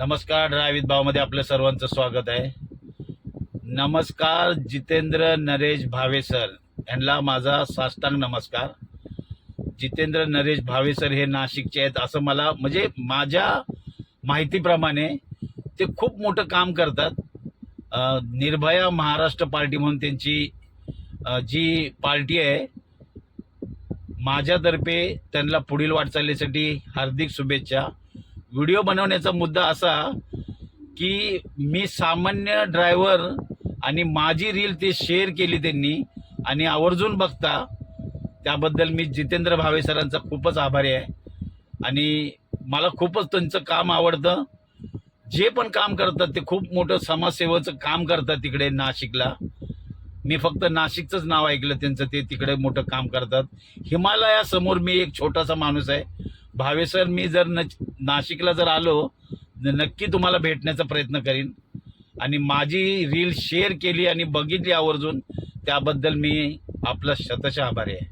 नमस्कार. ड्रायव्हित भावमध्ये आपलं सर्वांचं स्वागत आहे. नमस्कार जितेंद्र नरेश भावे सर यांना माझा साष्टांग नमस्कार. जितेंद्र नरेश भावे सर हे नाशिकचे आहेत असं मला म्हणजे माझ्या माहितीप्रमाणे ते खूप मोठं काम करतात. निर्भया महाराष्ट्र पार्टी म्हणून त्यांची जी पार्टी आहे, माझ्यातर्फे त्यांना पुढील वाटचालीसाठी हार्दिक शुभेच्छा. व्हिडिओ बनवण्याचा मुद्दा असा की मी सामान्य ड्रायव्हर आणि माझी रील ते शेअर केली त्यांनी आणि आवर्जून बघता, त्याबद्दल मी जितेंद्र भावे सरांचा खूपच आभारी आहे. आणि मला खूपच त्यांचं काम आवडतं. जे पण काम करतात ते खूप मोठं समाजसेवेचं काम करतात तिकडे नाशिकला. मी फक्त नाशिकचंच नाव ऐकलं त्यांचं, ते तिकडे मोठं काम करतात. हिमालयासमोर मी एक छोटासा माणूस आहे. भावे सर, मी जर नाशिकला जर आलो नक्की तुम्हाला भेटण्याचा प्रयत्न करीन. आणि माझी रील शेअर केली आणि बघितली आवर्जून, त्याबद्दल मी आपला शतशः आभारी आहे.